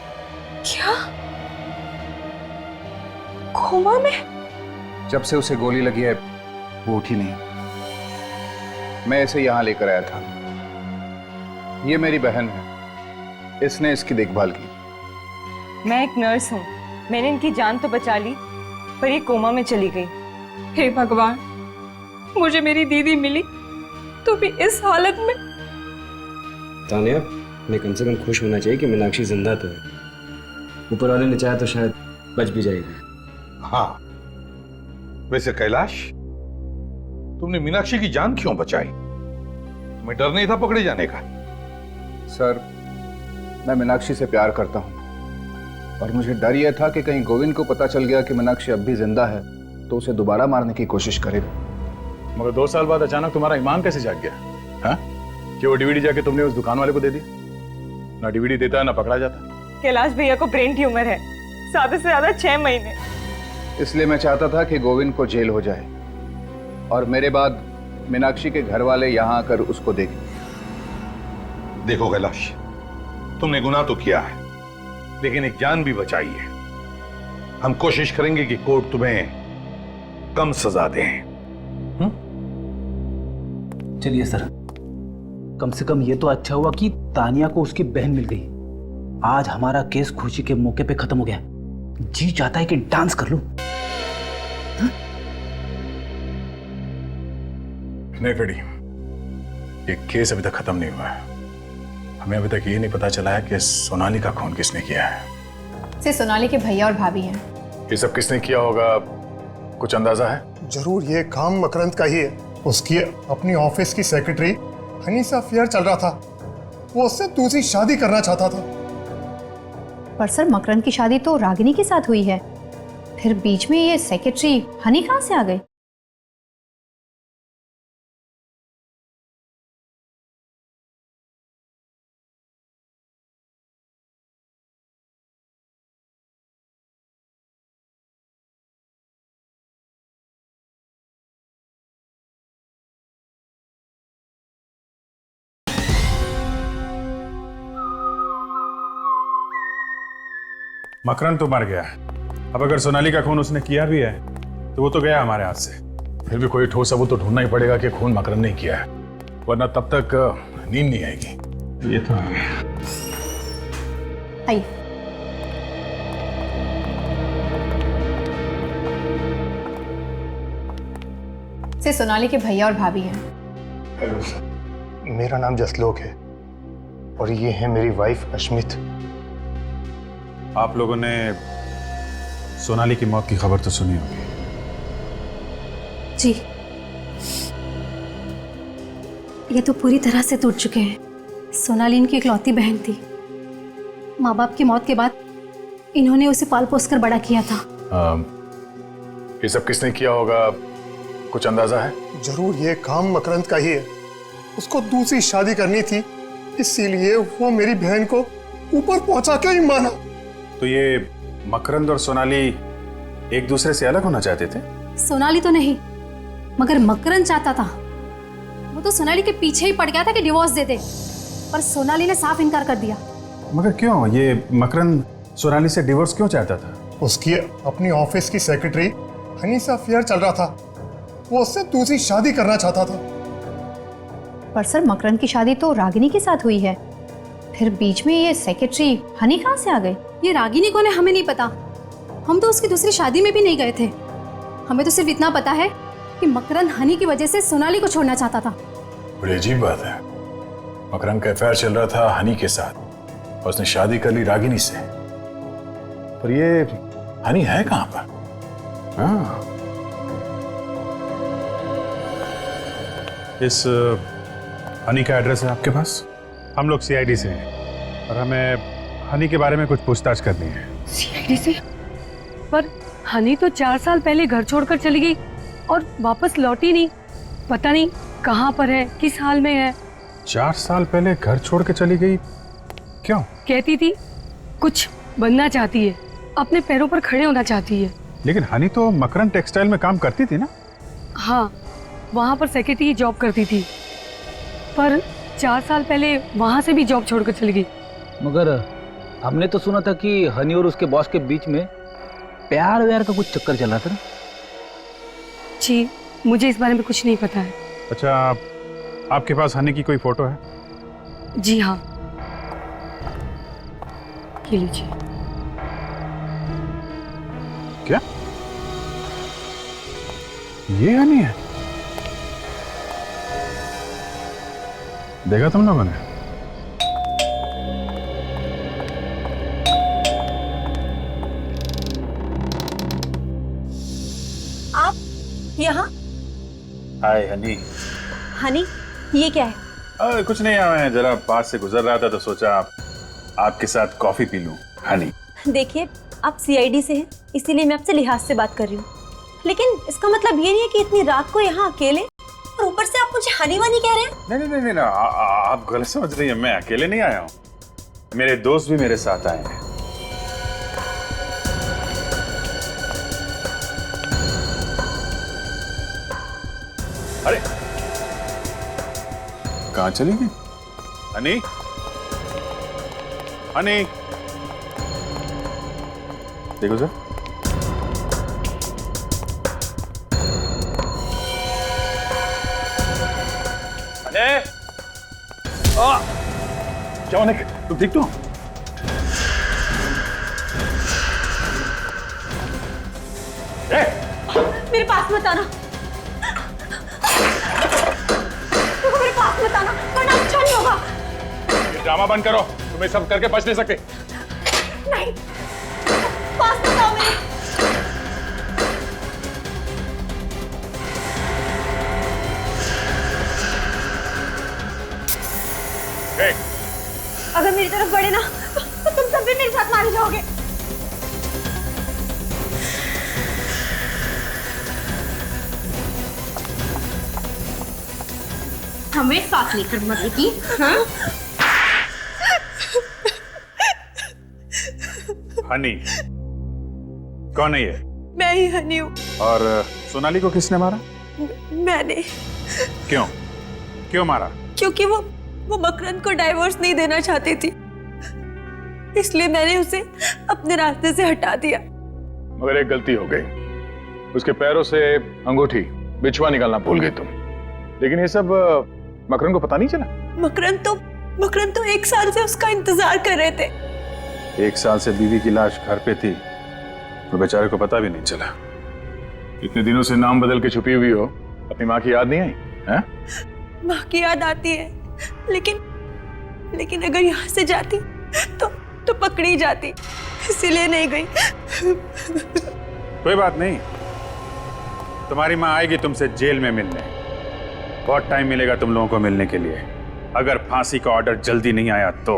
क्या? कोमा में? जब से उसे गोली लगी है वो उठी नहीं। मैं इसे यहां लेकर आया था। ये मेरी बहन है, इसने इसकी देखभाल की। मैं एक नर्स हूँ, मैंने इनकी जान तो बचा ली, पर ये कोमा में चली गई। हे भगवान, मुझे मेरी दीदी मिली तो भी इस हालत में। तान्या, मैं कम से कम खुश होना चाहिए कि मीनाक्षी जिंदा तो है। ऊपर वाले ने चाहा तो शायद बच भी जाएगी। हाँ, वैसे कैलाश, तुमने मीनाक्षी की जान क्यों बचाई? तुम्हें डर नहीं था पकड़े जाने का? सर, मैं मीनाक्षी से प्यार करता हूँ और मुझे डर यह था कि कहीं गोविंद को पता चल गया कि मीनाक्षी अब भी जिंदा है तो उसे दोबारा मारने की कोशिश करेगा। मगर 2 साल बाद अचानक तुम्हारा ईमान कैसे जाग गया? हाँ? कि वो डीवीडी जाके तुमने उस दुकान वाले को दे दी? ना डीवीडी देता है ना पकड़ा जाता। कैलाश भैया को ब्रेन ट्यूमर है, ज्यादा से ज्यादा 6 महीने। इसलिए मैं चाहता था कि गोविंद को जेल हो जाए और मेरे बाद मीनाक्षी के घर वाले यहाँ आकर उसको देखें। देखो कैलाश, तुमने गुनाह तो किया है, लेकिन एक जान भी बचाई है। हम कोशिश करेंगे कि कोर्ट तुम्हें कम सजा दे। चलिए सर, कम से कम ये तो अच्छा हुआ कि तानिया को उसकी बहन मिल गई। आज हमारा केस खुशी के मौके पे खत्म हो गया। जी चाहता है कि डांस कर लूं। नहीं फ्रेडी, ये केस अभी तक खत्म नहीं हुआ है। हमें अभी तक ये नहीं पता चला है कि सोनाली का खून किसने किया है। से सोनाली के भैया और भाभी हैं। ये सब किसने किया होगा, कुछ अंदाजा है? जरूर ये काम मकरंद का ही है। उसकी अपनी ऑफिस की सेक्रेटरी हनी से अफेयर चल रहा था, वो उससे दूसरी शादी करना चाहता था। पर सर, मकरंद की शादी तो रागिनी के साथ हुई है, फिर बीच में ये सेक्रेटरी हनी कहां से आ गई? मकरंद तो मर गया। अब अगर सोनाली का खून उसने किया भी है तो वो तो गया हमारे हाथ से। फिर भी कोई ठोस सबूत तो ढूंढना ही पड़ेगा कि खून मकरंद ने किया है, वरना तब तक नींद नहीं आएगी। ये तो आइए। से सोनाली के भैया और भाभी हैं। हेलो सर, मेरा नाम जसलोक है और ये है मेरी वाइफ अश्मित। आप लोगों ने सोनाली की मौत की खबर तो सुनी होगी। जी, ये तो पूरी तरह से टूट चुके हैं। सोनाली इनकी इकलौती बहन थी। माँ बाप की मौत के बाद इन्होंने उसे पाल पोस कर बड़ा किया था। ये सब किसने किया होगा, कुछ अंदाजा है? जरूर ये काम मकरंद का ही है। उसको दूसरी शादी करनी थी, इसीलिए वो मेरी बहन को ऊपर पहुंचा के ही माना। तो ये मकरंद और सोनाली एक दूसरे से अलग होना चाहते थे? सोनाली तो नहीं, मगर मकरंद चाहता था। वो तो सोनाली के पीछे ही पड़ गया था कि डिवोर्स दे दे, पर सोनाली ने साफ इनकार कर दिया। मगर क्यों? ये मकरंद सोनाली से डिवोर्स क्यों चाहता था? उसकी अपनी ऑफिस की सेक्रेटरी हनी से अफेयर चल रहा था, वो उससे दूसरी शादी करना चाहता था। पर सर, मकरंद की शादी तो रागिनी के साथ हुई है, फिर बीच में ये सेक्रेटरी हनी कहां से आ गई? ये रागिनी कौन है हमें नहीं पता। हम तो उसकी दूसरी शादी में भी नहीं गए थे। हमें तो सिर्फ इतना पता है कि मकरंद हनी की वजह से सोनाली को छोड़ना चाहता था। बड़ी अजीब बात है, मकरंद का अफेयर चल रहा था हनी के साथ और उसने शादी कर ली रागिनी से। पर ये हनी है कहां पर? हाँ, इस हनी का एड्रेस है आपके पास? हम लोग सीआईडी से हैं और हमें हनी के बारे में कुछ पूछताछ करनी है। सीआईडी से? पर हनी तो 4 साल पहले घर छोड़कर चली गई और वापस लौटी नहीं। पता नहीं कहाँ पर है, किस हाल में है। 4 साल पहले घर छोड़ के चली गई? क्यों? कहती थी कुछ बनना चाहती है, अपने पैरों पर खड़े होना चाहती है। लेकिन हनी तो मकरन टेक्सटाइल में काम करती थी ना? हाँ, वहाँ पर सेक्रेटरी की जॉब करती थी, पर 4 साल पहले वहाँ से भी जॉब छोड़कर चली गई। मगर हमने तो सुना था कि हनी और उसके बॉस के बीच में प्यार व्यार का कुछ चक्कर चल रहा था ना? जी, मुझे इस बारे में कुछ नहीं पता है। अच्छा, आपके पास हनी की कोई फोटो है? जी हाँ, ये लीजिए। क्या ये हनी है? देखा तुम लोगों ने? आप यहाँ? हाय हनी। हनी, ये क्या है? कुछ नहीं, मैं जरा पास से गुजर रहा था तो सोचा आपके साथ कॉफी पी लूं। हनी, देखिए, आप सीआईडी से हैं, इसीलिए मैं आपसे लिहाज से बात कर रही हूँ। लेकिन इसका मतलब ये नहीं है कि इतनी रात को यहाँ अकेले, और ऊपर से आप मुझे हनी वानी कह रहे हैं। नहीं, आप गलत समझ रही हैं। मैं अकेले नहीं आया हूँ, मेरे दोस्त भी मेरे साथ आए हैं। अरे कहाँ चली गई हनी? हनी, देखो सर। क्या होने? तुम ठीक तो? मेरे पास मत आना, मेरे पास मत आना, वरना अच्छा नहीं होगा। ये ड्रामा बंद करो, तुम्हें सब करके बच नहीं सकते। नहीं, पास मत आओ मेरे। अगर मेरी तरफ बढ़े ना तो तुम सब भी मेरे साथ मारे जाओगे। हमें साथ लेकर मरेगी? हाँ? हनी कौन है ये? मैं ही हनी हूँ। और सोनाली को किसने मारा? मैंने। क्यों? क्यों मारा? क्योंकि वो मकरन को डाइवोर्स नहीं देना चाहती थी, इसलिए मैंने उसे अपने रास्ते से हटा दिया। मगर एक गलती हो गई, उसके पैरों से अंगूठी बिछुआ निकालना भूल गई तुम। लेकिन ये सब मकरन को पता नहीं चला? मकरन तो 1 साल से उसका इंतजार कर रहे थे। 1 साल से बीवी की लाश घर पे थी, तो बेचारे को पता भी नहीं चला। इतने दिनों से नाम बदल के छुपी हुई हो, अपनी माँ की याद नहीं आई? हैं? माँ की याद आती है, लेकिन अगर यहाँ से जाती तो पकड़ी जाती, इसीलिए नहीं गई। कोई बात नहीं, तुम्हारी माँ आएगी तुमसे जेल में मिलने। बहुत टाइम मिलेगा तुम लोगों को मिलने के लिए, अगर फांसी का ऑर्डर जल्दी नहीं आया तो।